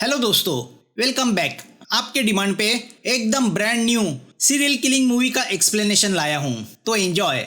Hello दोस्तों, welcome back. आपके demand पे एकदम brand new serial killing movie का एक्सप्लेनेशन लाया हूं, तो एंजॉय।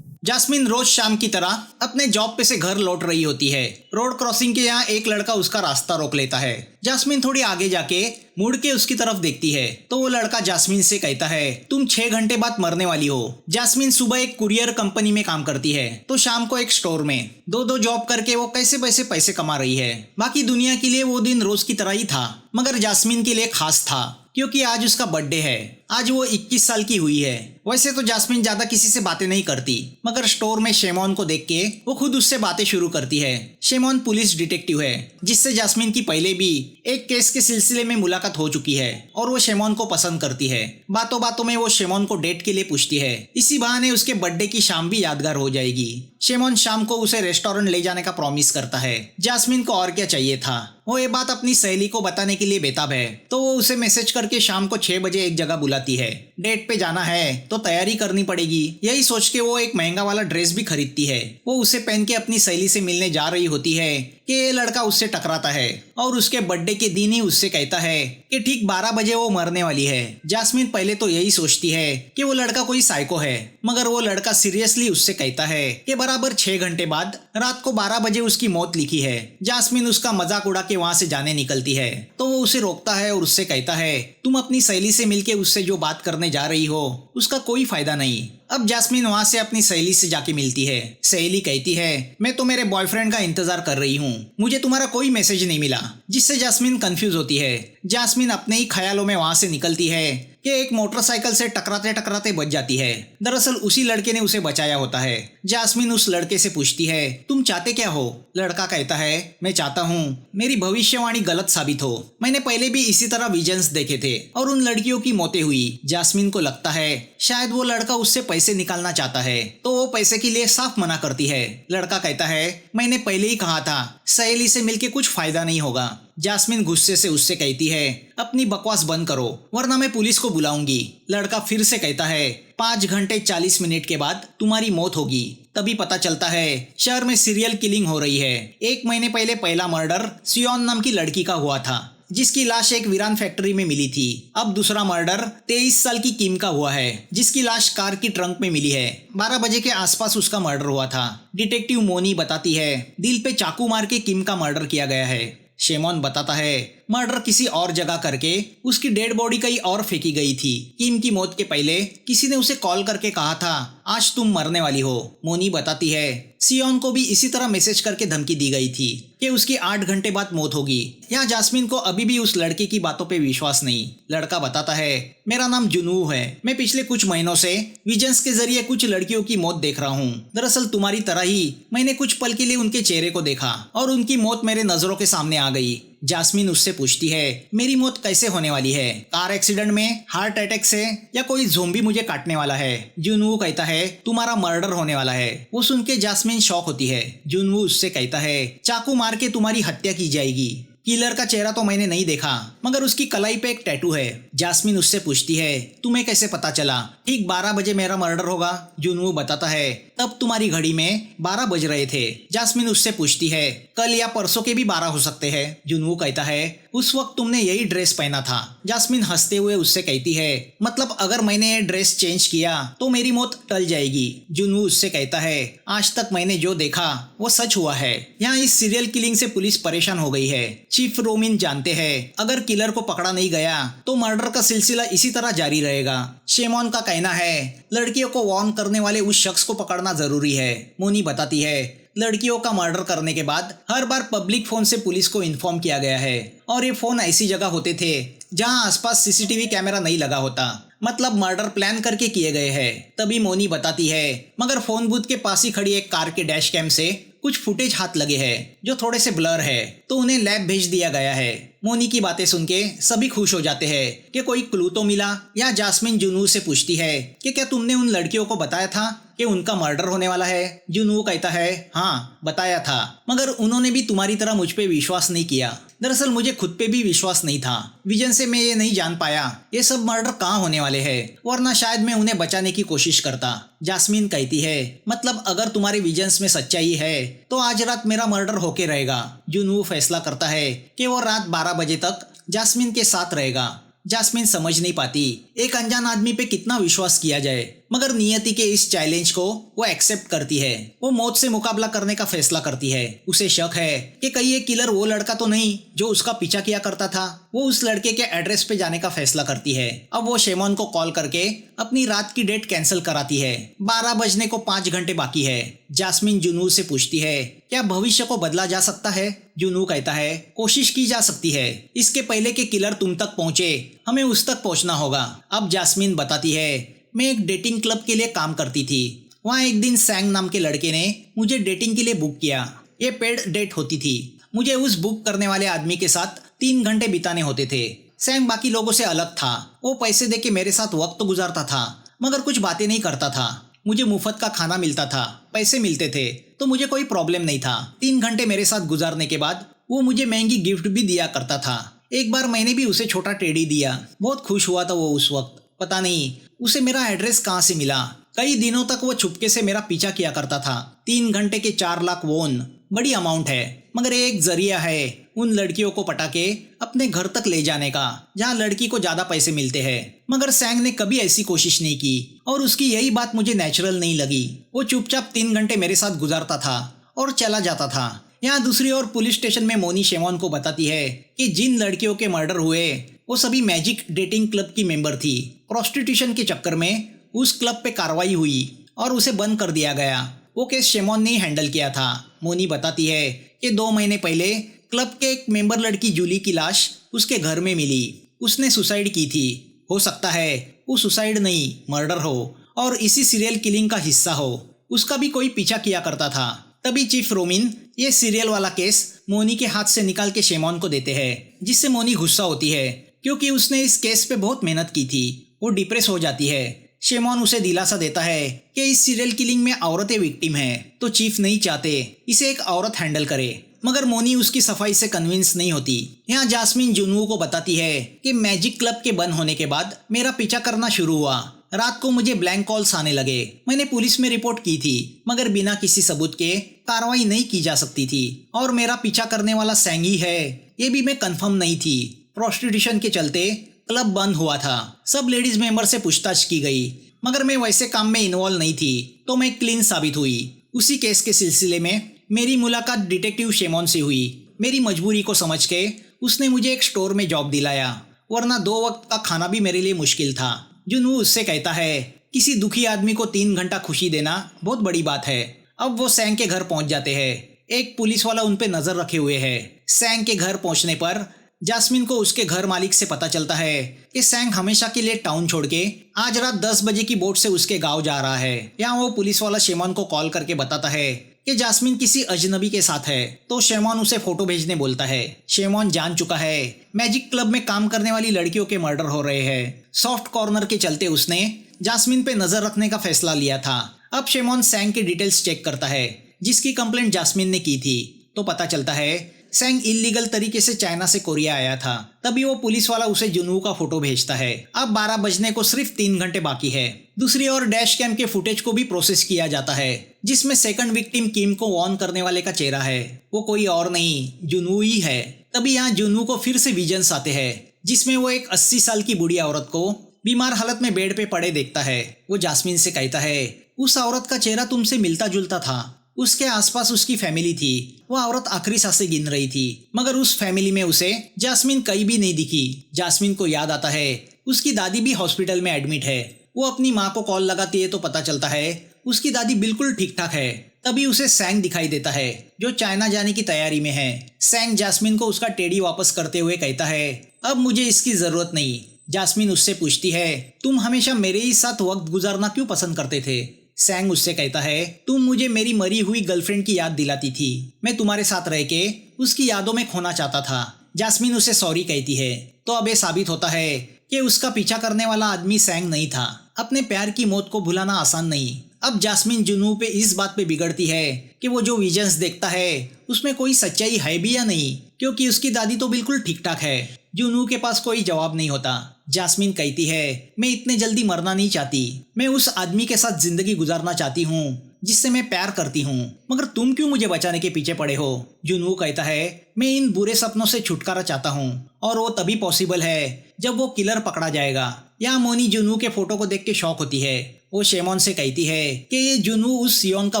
जास्मिन रोज शाम की तरह अपने जॉब पे से घर लौट रही होती है। रोड क्रॉसिंग के यहाँ एक लड़का उसका रास्ता रोक लेता है। जास्मिन थोड़ी आगे जाके मुड़ के उसकी तरफ देखती है तो वो लड़का जास्मिन से कहता है, तुम 6 घंटे बाद मरने वाली हो। जास्मिन सुबह एक कुरियर कंपनी में काम करती है तो शाम को एक स्टोर में दो जॉब करके वो कैसे पैसे कमा रही है। बाकी दुनिया के लिए वो दिन रोज की तरह ही था, मगर जास्मिन के लिए खास था क्योंकि आज उसका बर्थडे है। आज वो 21 साल की हुई है। वैसे तो जास्मिन ज्यादा किसी से बातें नहीं करती, मगर स्टोर में शेमॉन को देख के वो खुद उससे बातें शुरू करती है। शेमॉन पुलिस डिटेक्टिव है जिससे जास्मिन की पहले भी एक केस के सिलसिले में मुलाकात हो चुकी है और वो शेमॉन को पसंद करती है। बातों बातों में वो शेमॉन को डेट के लिए पूछती है। इसी बहाने उसके बर्थडे की शाम भी यादगार हो जाएगी। शेमॉन शाम को उसे रेस्टोरेंट ले जाने का प्रॉमिस करता है। जास्मिन को और क्या चाहिए था, वो ये बात अपनी सहेली को बताने के लिए बेताब है तो वो उसे मैसेज करके शाम को 6 बजे एक जगह बुलाती है। डेट पे जाना है तो तैयारी करनी पड़ेगी, यही सोच के वो एक महंगा वाला ड्रेस भी खरीदती है। वो उसे पहन के अपनी सहेली से मिलने जा रही होती है कि ये लड़का उससे टकराता है और उसके बर्थडे के दिन ही उससे कहता है कि ठीक 12 बजे वो मरने वाली है। जास्मिन पहले तो यही सोचती है कि वो लड़का कोई साइको है, मगर वो लड़का सीरियसली उससे कहता है कि बराबर 6 घंटे बाद रात को 12 बजे उसकी मौत लिखी है। जास्मिन उसका मजाक उड़ा के वहाँ से जाने निकलती है तो वो उसे रोकता है और उससे कहता है, तुम अपनी सहेली से मिलके उससे जो बात करने जा रही हो उसका कोई फायदा नहीं। अब जास्मिन वहाँ से अपनी सहेली से जाके मिलती है। सहेली कहती है, मैं तो मेरे बॉयफ्रेंड का इंतजार कर रही हूँ, मुझे तुम्हारा कोई मैसेज नहीं मिला, जिससे जास्मिन कंफ्यूज होती है। जास्मिन अपने ही ख्यालों में वहाँ से निकलती है कि एक मोटरसाइकिल से टकराते टकराते बच जाती है। दरअसल उसी लड़के ने उसे बचाया होता है। जास्मिन उस लड़के से पूछती है, तुम चाहते क्या हो? लड़का कहता है, मैं चाहता हूँ मेरी भविष्यवाणी गलत साबित हो। मैंने पहले भी इसी तरह विजन्स देखे थे और उन लड़कियों की मौतें हुई। जास्मिन को लगता है शायद वो लड़का उससे पैसे निकालना चाहता है तो वो पैसे के लिए साफ मना करती है। लड़का कहता है, मैंने पहले ही कहा था सहेली से मिलके कुछ फायदा नहीं होगा। जास्मिन गुस्से से उससे कहती है, अपनी बकवास बंद करो वरना मैं पुलिस को बुलाऊंगी। लड़का फिर से कहता है, 5 घंटे 40 मिनट के बाद तुम्हारी मौत होगी। तभी पता चलता है शहर में सीरियल किलिंग हो रही है। 1 महीने पहले पहला मर्डर सियोन नाम की लड़की का हुआ था जिसकी लाश एक वीरान फैक्ट्री में मिली थी। अब दूसरा मर्डर 23 साल की किम का हुआ है जिसकी लाश कार की ट्रंक में मिली है। 12 बजे के आसपास उसका मर्डर हुआ था। डिटेक्टिव मोनी बताती है, दिल पे चाकू मार के किम का मर्डर किया गया है। शेमॉन बताता है, मर्डर किसी और जगह करके उसकी डेड बॉडी कहीं और फेंकी गई थी। किम की मौत के पहले किसी ने उसे कॉल करके कहा था, आज तुम मरने वाली हो। मोनी बताती है, सियोन को भी इसी तरह मैसेज करके धमकी दी गई थी कि उसकी 8 घंटे बाद मौत होगी। यहाँ जास्मिन को अभी भी उस लड़के की बातों पे विश्वास नहीं। लड़का बताता है, मेरा नाम जुनू है, मैं पिछले कुछ महीनों से विजन्स के जरिए कुछ लड़कियों की मौत देख रहा हूँ। दरअसल तुम्हारी तरह ही मैंने कुछ पल के लिए उनके चेहरे को देखा और उनकी मौत मेरे नजरों के सामने आ गई। जास्मिन उससे पूछती है, मेरी मौत कैसे होने वाली है? कार एक्सीडेंट में, हार्ट अटैक से, या कोई ज़ोंबी मुझे काटने वाला है? जुनवू कहता है, तुम्हारा मर्डर होने वाला है। वो सुन के जास्मिन शॉक होती है। जुनवू उससे कहता है, चाकू मार के तुम्हारी हत्या की जाएगी। किलर का चेहरा तो मैंने नहीं देखा, मगर उसकी कलाई पे एक टैटू है। जास्मिन उससे पूछती है, तुम्हें कैसे पता चला ठीक 12 बजे मेरा मर्डर होगा? जुनवू बताता है, तब तुम्हारी घड़ी में 12 बज रहे थे। जास्मिन उससे पूछती है, कल या परसों के भी 12 हो सकते हैं? जुनवू कहता है, उस वक्त तुमने यही ड्रेस पहना था। जास्मिन हंसते हुए उससे कहती है, मतलब अगर मैंने ये ड्रेस चेंज किया तो मेरी मौत टल जाएगी। जुनवू उससे कहता है, आज तक मैंने जो देखा वो सच हुआ है। यहाँ इस सीरियल किलिंग से पुलिस परेशान हो गई है। चीफ रोमिन जानते हैं अगर किलर को पकड़ा नहीं गया तो मर्डर का सिलसिला इसी तरह जारी रहेगा। शेमॉन का कहना है, लड़कियों को वार्न करने वाले उस शख्स को पकड़ना जरूरी है। मोनी बताती है, लड़कियों का मर्डर करने के बाद हर बार पब्लिक फोन से पुलिस को इन्फॉर्म किया गया है और ये फोन ऐसी जगह होते थे जहां आसपास सीसीटीवी कैमरा नहीं लगा होता, मतलब मर्डर प्लान करके किए गए हैं। तभी मोनी बताती है, मगर फोन बूथ के पास ही खड़ी एक कार के डैश कैम से कुछ फुटेज हाथ लगे हैं जो थोड़े से ब्लर है तो उन्हें लैब भेज दिया गया है। मोनी की बातें सुन के सभी खुश हो जाते हैं कि कोई क्लू तो मिला। या जास्मिन जुनू से पूछती है कि क्या तुमने उन लड़कियों को बताया था कि उनका मर्डर होने वाला है? जुनवू कहता है हाँ बताया था, मगर उन्होंने भी तुम्हारी तरह मुझ पे विश्वास नहीं किया। दरअसल मुझे खुद पे भी विश्वास नहीं था। विजन से मैं ये नहीं जान पाया ये सब मर्डर कहाँ होने वाले हैं, वरना शायद मैं उन्हें बचाने की कोशिश करता। जास्मीन कहती है मतलब अगर तुम्हारे विजन्स में सच्चाई है तो आज रात मेरा मर्डर होके रहेगा। जुनवू फैसला करता है कि वो रात 12 बजे तक जास्मीन के साथ रहेगा। जास्मीन समझ नहीं पाती एक अनजान आदमी पे कितना विश्वास किया जाए, मगर नियति के इस चैलेंज को वो एक्सेप्ट करती है। वो मौत से मुकाबला करने का फैसला करती है। उसे शक है कि कहीं ये किलर वो लड़का तो नहीं जो उसका पीछा किया करता था। वो उस लड़के के एड्रेस पे जाने का फैसला करती है। अब वो शेमोन को कॉल करके अपनी रात की डेट कैंसिल कराती है। 12 बजने को 5 घंटे बाकी है। जास्मीन जुनू से पूछती है क्या भविष्य को बदला जा सकता है? जुनू कहता है कोशिश की जा सकती है, इसके पहले कि किलर तुम तक पहुंचे हमें उस तक पहुंचना होगा। अब जास्मीन बताती है मैं एक डेटिंग क्लब के लिए काम करती थी। वहाँ एक दिन सैंग नाम के लड़के ने मुझे डेटिंग के लिए बुक किया। ये पेड डेट होती थी। मुझे उस बुक करने वाले आदमी के साथ 3 घंटे बिताने होते थे। सैंग बाकी लोगों से अलग था। वो पैसे देके मेरे साथ वक्त गुजारता था, मगर कुछ बातें नहीं करता था। मुझे मुफ्त का खाना मिलता था, पैसे मिलते थे, तो मुझे कोई प्रॉब्लम नहीं था। 3 घंटे मेरे साथ गुजारने के बाद वो मुझे महंगी गिफ्ट भी दिया करता था। एक बार मैंने भी उसे छोटा टेडी दिया। बहुत खुश हुआ था वो उस वक्त। पता नहीं उसे मेरा एड्रेस कहाँ से मिला। कई दिनों तक वो छुपके से मेरा पीछा किया करता था। 3 घंटे के 4 लाख वोन बड़ी अमाउंट है, मगर एक जरिया है उन लड़कियों को पटा के अपने घर तक ले जाने का, जहाँ लड़की को ज्यादा पैसे मिलते हैं। मगर सैंग ने कभी ऐसी कोशिश नहीं की और उसकी यही बात मुझे नेचुरल नहीं लगी। वो चुपचाप 3 घंटे मेरे साथ गुजारता था और चला जाता था। यहाँ दूसरी ओर पुलिस स्टेशन में मोनी शेमोन को बताती है कि जिन लड़कियों के मर्डर हुए वो सभी मैजिक डेटिंग क्लब की मेंबर थी। प्रोस्टिट्यूशन के चक्कर में उस क्लब पे कार्रवाई हुई और उसे बंद कर दिया गया। वो केस शेमोन ने हैंडल किया था। मोनी बताती है कि 2 महीने पहले क्लब के एक मेंबर लड़की जूली की लाश उसके घर में मिली। उसने सुसाइड की थी। हो सकता है वो सुसाइड नहीं मर्डर हो और इसी सीरियल किलिंग का हिस्सा हो। उसका भी कोई पीछा किया करता था। तभी चीफ रोमिन ये सीरियल वाला केस मोनी के हाथ से निकाल के शेमोन को देते हैं, जिससे मोनी गुस्सा होती है क्योंकि उसने इस केस पे बहुत मेहनत की थी। वो डिप्रेस हो जाती है। शेमोन उसे दिलासा देता है कि इस सीरियल किलिंग में औरतें विक्टिम हैं, तो चीफ नहीं चाहते इसे एक औरत हैंडल करे। मगर मोनी उसकी सफाई से कन्विंस नहीं होती। यहाँ जास्मीन जुनवू को बताती है कि मैजिक क्लब के बंद होने के बाद मेरा पीछा करना शुरू हुआ। रात को मुझे ब्लैंक कॉल्स आने लगे। मैंने पुलिस में रिपोर्ट की थी, मगर बिना किसी सबूत के कार्रवाई नहीं की जा सकती थी। और मेरा पीछा करने वाला सैंग ही है, ये भी मैं कंफर्म नहीं थी। प्रोस्टिट्यूशन के चलते क्लब बंद हुआ था। सब लेडीज मेंबर से पूछताछ की गई, मगर मैं वैसे काम में इन्वॉल्व नहीं थी, तो मैं क्लीन साबित हुई। उसी केस के सिलसिले में मेरी मुलाकात डिटेक्टिव शेमोन से हुई। मेरी मजबूरी को समझ के उसने मुझे एक स्टोर में जॉब दिलाया, वरना 2 वक्त का खाना भी मेरे लिए मुश्किल था। जुनू उससे कहता है किसी दुखी आदमी को 3 घंटा खुशी देना बहुत बड़ी बात है। अब वो सैंग के घर पहुंच जाते हैं। एक पुलिस वाला उन पे नजर रखे हुए है। सैंग के घर पहुंचने पर जास्मिन को उसके घर मालिक से पता चलता है कि सैंग हमेशा के लिए टाउन छोड़ के आज रात 10 बजे की बोट से उसके गांव जा रहा है। यहाँ वो पुलिस वाला शेमोन को कॉल करके बताता है कि जास्मिन किसी अजनबी के साथ है, तो शेमोन उसे फोटो भेजने बोलता है। शेमोन जान चुका है मैजिक क्लब में काम करने वाली लड़कियों के मर्डर हो रहे हैं। सॉफ्ट कॉर्नर के चलते उसने जास्मिन पे नजर रखने का फैसला लिया था। अब शेमोन सैंग की डिटेल्स चेक करता है, जिसकी कंप्लेंट जास्मिन ने की थी। तो पता चलता है सैंग इलीगल तरीके से चाइना से कोरिया आया था। तभी वो पुलिस वाला उसे जुनू का फोटो भेजता है। अब 12 बजने को सिर्फ 3 घंटे बाकी है। दूसरी ओर डैश कैम के फुटेज को भी प्रोसेस किया जाता है, जिसमें सेकंड विक्टिम किम को वॉर्न करने वाले का चेहरा है। वो कोई और नहीं जुनू ही है। तभी यहाँ जुनू को फिर से विजन्स आते हैं, जिसमें वो एक 80 साल की बूढ़ी औरत को बीमार हालत में बेड पे पड़े देखता है। वो जास्मिन से कहता है उस औरत का चेहरा तुमसे मिलता जुलता था। उसके आसपास उसकी फैमिली थी। वो औरत आखिरी सांसें गिन रही थी, मगर उस फैमिली में उसे जास्मिन कहीं भी नहीं दिखी। जास्मिन को याद आता है उसकी दादी भी हॉस्पिटल में एडमिट है। वो अपनी माँ को कॉल लगाती है तो पता चलता है उसकी दादी बिल्कुल ठीक ठाक है। तभी उसे सैंग दिखाई देता है, जो चाइना जाने की तैयारी में है। सैंग जास्मिन को उसका टेडी वापस करते हुए कहता है अब मुझे इसकी जरूरत नहीं। जास्मिन उससे पूछती है तुम हमेशा मेरे ही साथ वक्त गुजारना क्यों पसंद करते थे? सैंग उससे कहता है तुम मुझे मेरी मरी हुई गर्लफ्रेंड की याद दिलाती थी। मैं तुम्हारे साथ रह के उसकी यादों में खोना चाहता था। जास्मिन उसे सॉरी कहती है। तो अब ये साबित होता है कि उसका पीछा करने वाला आदमी सैंग नहीं था। अपने प्यार की मौत को भुलाना आसान नहीं। अब जास्मिन जुनू पे इस बात पे बिगड़ती है कि वो जो विजन्स देखता है उसमें कोई सच्चाई है भी या नहीं, क्योंकि उसकी दादी तो बिल्कुल ठीक ठाक है। जुनू के पास कोई जवाब नहीं होता। जास्मिन कहती है, मैं इतने जल्दी मरना नहीं चाहती, मैं उस आदमी के साथ जिंदगी गुजारना चाहती हूँ जिससे मैं प्यार करती हूँ, मगर तुम क्यों मुझे बचाने के पीछे पड़े हो। जुनू कहता है, मैं इन बुरे सपनों से छुटकारा चाहता हूँ और वो तभी पॉसिबल है जब वो किलर पकड़ा जाएगा। यहाँ मोनी जुनू के फोटो को देख के शॉक होती है। वो शेमोन से कहती है कि ये जुनू उस सियोन का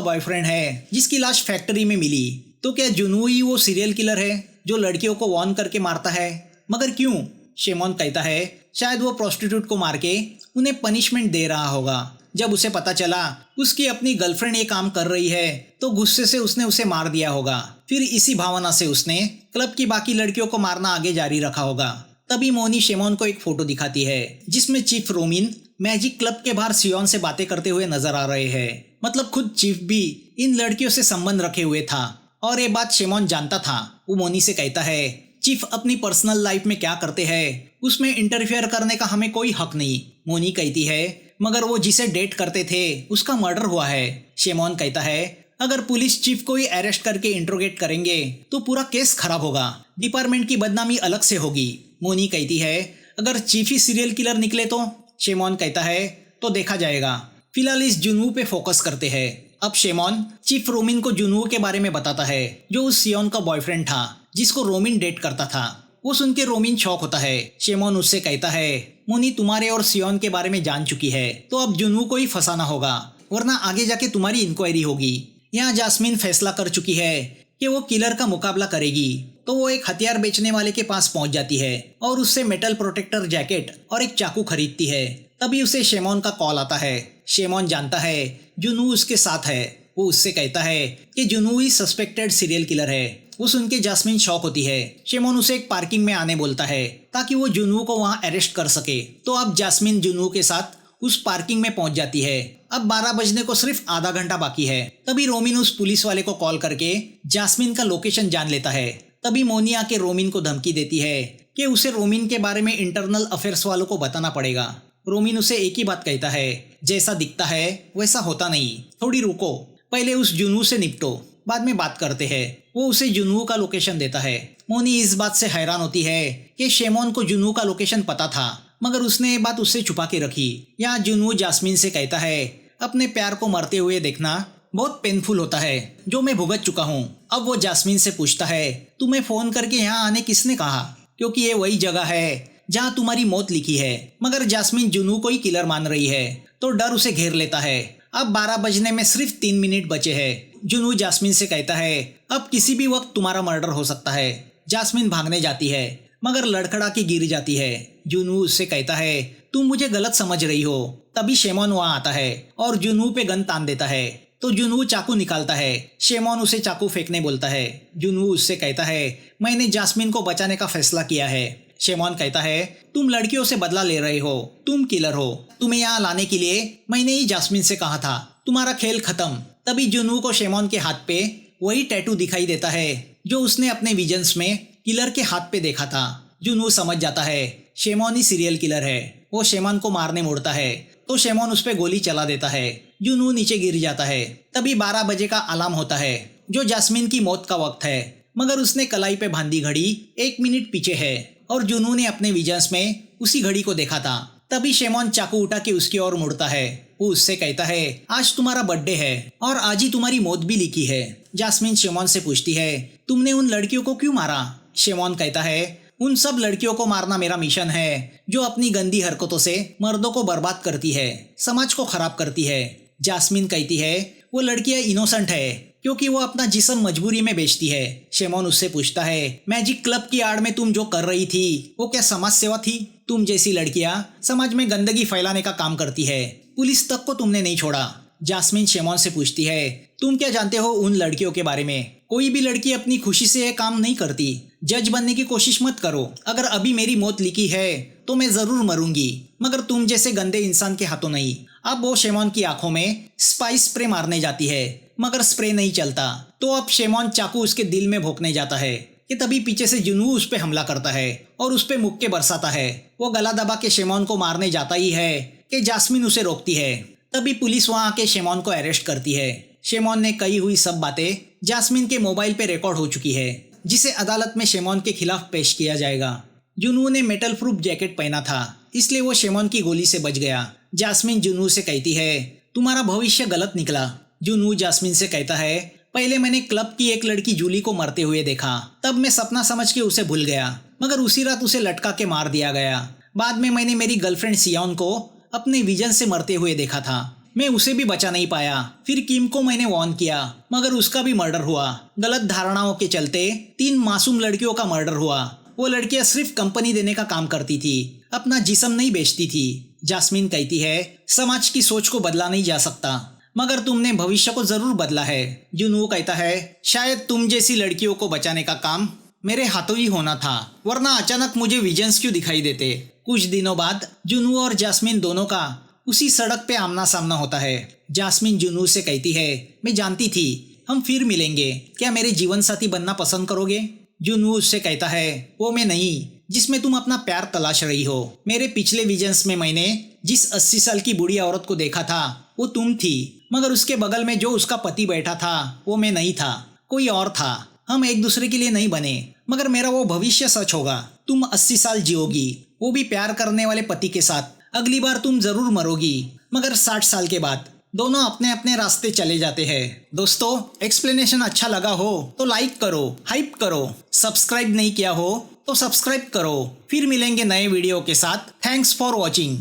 बॉयफ्रेंड है जिसकी लाश फैक्ट्री में मिली। तो क्या जुनू ही वो सीरियल किलर है जो लड़कियों को वॉर्न करके मारता है? मगर क्यों? शेमोन कहता है, शायद वो प्रोस्टिट्यूट को मार के उन्हें पनिशमेंट दे रहा होगा। जब उसे पता चला उसकी अपनी गर्लफ्रेंड ये काम कर रही है तो गुस्से से उसने उसे मार दिया होगा। फिर इसी भावना से उसने क्लब की बाकी लड़कियों को मारना आगे जारी रखा होगा। तभी मोनी शेमोन को एक फोटो दिखाती है जिसमें चीफ रोमिन मैजिक क्लब के बाहर सियोन से बातें करते हुए नजर आ रहे हैं। मतलब खुद चीफ भी इन लड़कियों से संबंध रखे हुए था और ये बात शेमोन जानता था। वो मोनी से कहता है, चीफ अपनी पर्सनल लाइफ में क्या करते हैं उसमें इंटरफेयर करने का हमें कोई हक नहीं। मोनी कहती है, मगर वो जिसे डेट करते थे उसका मर्डर हुआ है। शेमोन कहता है, अगर पुलिस चीफ को ही अरेस्ट करके इंट्रोगेट करेंगे तो पूरा केस खराब होगा, डिपार्टमेंट की बदनामी अलग से होगी। मोनी कहती है, अगर चीफ ही सीरियल किलर निकले तो? शेमोन कहता है, तो देखा जाएगा, फिलहाल इस जुनू पे फोकस करते हैं। अब शेमोन चीफ रोमिन को जुनू के बारे में बताता है जो उस सियोन का बॉयफ्रेंड था जिसको रोमिन डेट करता था। वो सुन के रोमिन शॉक होता है। शेमोन उससे कहता है, मोनी तुम्हारे और सियोन के बारे में जान चुकी है तो अब जुनू को ही फंसाना होगा, वरना आगे जाके तुम्हारी इंक्वायरी होगी। यहाँ जास्मिन फैसला कर चुकी है कि वो किलर का मुकाबला करेगी, तो वो एक हथियार बेचने वाले के पास पहुंच जाती है और उससे मेटल प्रोटेक्टर जैकेट और एक चाकू खरीदती है। तभी उसे शेमोन का कॉल आता है। शेमोन जानता है जुनू उसके साथ है। वो उससे कहता है कि जुनू ही सस्पेक्टेड सीरियल किलर है। वो सुन के जास्मिन शॉक होती है। शेमोन उसे एक पार्किंग में आने बोलता है ताकि वो जुनू को वहां अरेस्ट कर सके। तो अब जास्मिन जुनू के साथ उस पार्किंग में पहुंच जाती है। अब 12 बजने को सिर्फ आधा घंटा बाकी है। तभी रोमिन उस पुलिस वाले को कॉल करके जास्मिन का लोकेशन जान लेता है। तभी मोनी आके रोमिन को धमकी देती है कि उसे रोमिन के बारे में इंटरनल अफेयर्स वालों को बताना पड़ेगा। रोमिन उसे एक ही बात कहता है, जैसा दिखता है वैसा होता नहीं, थोड़ी रुको, पहले उस जुनू से निपटो, बाद में बात करते हैं। वो उसे जुनू का लोकेशन देता है। मोनी इस बात से हैरान होती है कि शेमोन को जुनू का लोकेशन पता था, मगर उसने ये बात उससे छुपा के रखी। यहाँ जुनू जास्मिन से कहता है, अपने प्यार को मरते हुए देखना बहुत पेनफुल होता है, जो मैं भुगत चुका हूँ। अब वो जास्मिन से पूछता है, तुम्हें फोन करके यहाँ आने किसने कहा, क्योंकि ये वही जगह है जहाँ तुम्हारी मौत लिखी है। मगर जास्मिन जुनू को ही किलर मान रही है तो डर उसे घेर लेता है। अब 12 बजने में सिर्फ 3 मिनट बचे हैं। जुनू जास्मिन से कहता है, अब किसी भी वक्त तुम्हारा मर्डर हो सकता है। जास्मिन भागने जाती है मगर लड़खड़ा के गिर जाती है। जुनू उससे कहता है, तुम मुझे गलत समझ रही हो। तभी शेमोन वहाँ आता है और जुनू पे गन तान देता है। तो जुनू चाकू निकालता है। शेमोन उसे चाकू फेंकने बोलता है। जुनू उससे कहता है, मैंने जास्मिन को बचाने का फैसला किया है। शेमोन कहता है, तुम लड़कियों से बदला ले रहे हो, तुम किलर हो, तुम्हें यहाँ लाने के लिए मैंने ही जास्मिन से कहा था, तुम्हारा खेल खत्म। तभी जुनू को शेमोन के हाथ पे वही टैटू दिखाई देता है जो उसने अपने विजन्स में किलर के हाथ पे देखा था। जुनू समझ जाता है शेमोन ही सीरियल किलर है। वो शेमोन को मारने मुड़ता है तो शेमोन उस पे गोली चला देता है। जुनू नीचे गिर जाता है। तभी 12 बजे का अलार्म होता है जो जास्मिन की मौत का वक्त है, मगर उसने कलाई पे बांधी घड़ी 1 मिनट पीछे है और जुनू ने अपने विजन्स में उसी घड़ी को देखा था। तभी शेमोन चाकू उठा के उसकी ओर मुड़ता है। वो उससे कहता है, आज तुम्हारा बर्थडे है और आज ही तुम्हारी मौत भी लिखी है। जास्मिन शेमोन से पूछती है, तुमने उन लड़कियों को क्यों मारा? शेमोन कहता है, उन सब लड़कियों को मारना मेरा मिशन है जो अपनी गंदी हरकतों से मर्दों को बर्बाद करती है, समाज को खराब करती है। जास्मिन कहती है, वो लड़कियां इनोसेंट है क्योंकि वो अपना जिस्म मजबूरी में बेचती है। शेमोन उससे पूछता है, मैजिक क्लब की आड़ में तुम जो कर रही थी वो क्या समाज सेवा थी? तुम जैसी लड़कियां समाज में गंदगी फैलाने का काम करती है, पुलिस तक को तुमने नहीं छोड़ा। जास्मिन शेमोन से पूछती है, तुम क्या जानते हो उन लड़कियों के बारे में? कोई भी लड़की अपनी खुशी से यह काम नहीं करती। जज बनने की कोशिश मत करो। अगर अभी मेरी मौत लिखी है तो मैं जरूर मरूंगी, मगर तुम जैसे गंदे इंसान के हाथों नहीं। अब वो शेमोन की आंखों में स्पाइस स्प्रे मारने जाती है, मगर स्प्रे नहीं चलता। तो अब शेमोन चाकू उसके दिल में भोंकने जाता है कि तभी पीछे से जुनू उस पे हमला करता है और उस पे मुक्के बरसाता है। वो गला दबा के शेमोन को मारने जाता ही है कि जास्मिन उसे रोकती है। तभी पुलिस वहां आके शेमॉन को अरेस्ट करती है। शेमॉन ने कही हुई सब बातें जास्मिन के मोबाइल पे रिकॉर्ड हो चुकी है, जिसे अदालत में शेमॉन के खिलाफ पेश किया जाएगा। जुनू ने मेटल प्रूफ जैकेट पहना था, इसलिए वो शेमॉन की गोली से बच गया। जास्मिन जुनू से कहती है, तुम्हारा भविष्य गलत निकला। जुनू जास्मिन से कहता है, पहले मैंने क्लब की एक लड़की जूली को मरते हुए देखा, तब मैं सपना समझ के उसे भूल गया, मगर उसी रात उसे लटका के मार दिया गया। बाद में मैंने मेरी गर्लफ्रेंड सियोन को अपने विजन से मरते हुए देखा था, मैं उसे भी बचा नहीं पाया। फिर किम को मैंने वार्न किया, मगर उसका भी मर्डर हुआ। गलत धारणाओं के चलते 3 मासूम लड़कियों का मर्डर हुआ। वो लड़कियां सिर्फ कंपनी देने का काम करती थी, अपना जिस्म नहीं बेचती थी। जास्मिन कहती है, समाज की सोच को बदला नहीं जा सकता, मगर तुमने भविष्य को जरूर बदला है। जुनू कहता है, शायद तुम जैसी लड़कियों को बचाने का काम मेरे हाथों ही होना था, वरना अचानक मुझे विजन्स क्यों दिखाई देते। कुछ दिनों बाद जुनू और जास्मिन दोनों का उसी सड़क पे आमना सामना होता है। जास्मिन जुनू से कहती है, मैं जानती थी हम फिर मिलेंगे, क्या मेरे जीवन साथी बनना पसंद करोगे? जुनू उससे कहता है, वो मैं नहीं जिसमें तुम अपना प्यार तलाश रही हो। मेरे पिछले विजन्स में मैंने जिस 80 साल की बूढ़ी औरत को देखा था वो तुम थी, मगर उसके बगल में जो उसका पति बैठा था वो मैं नहीं था, कोई और था। हम एक दूसरे के लिए नहीं बने, मगर मेरा वो भविष्य सच होगा। तुम 80 साल जियोगी, वो भी प्यार करने वाले पति के साथ। अगली बार तुम जरूर मरोगी, मगर 60 साल के बाद। दोनों अपने अपने रास्ते चले जाते हैं। दोस्तों, एक्सप्लेनेशन अच्छा लगा हो तो लाइक करो, हाइप करो। सब्सक्राइब नहीं किया हो तो सब्सक्राइब करो। फिर मिलेंगे नए वीडियो के साथ। Thanks for watching.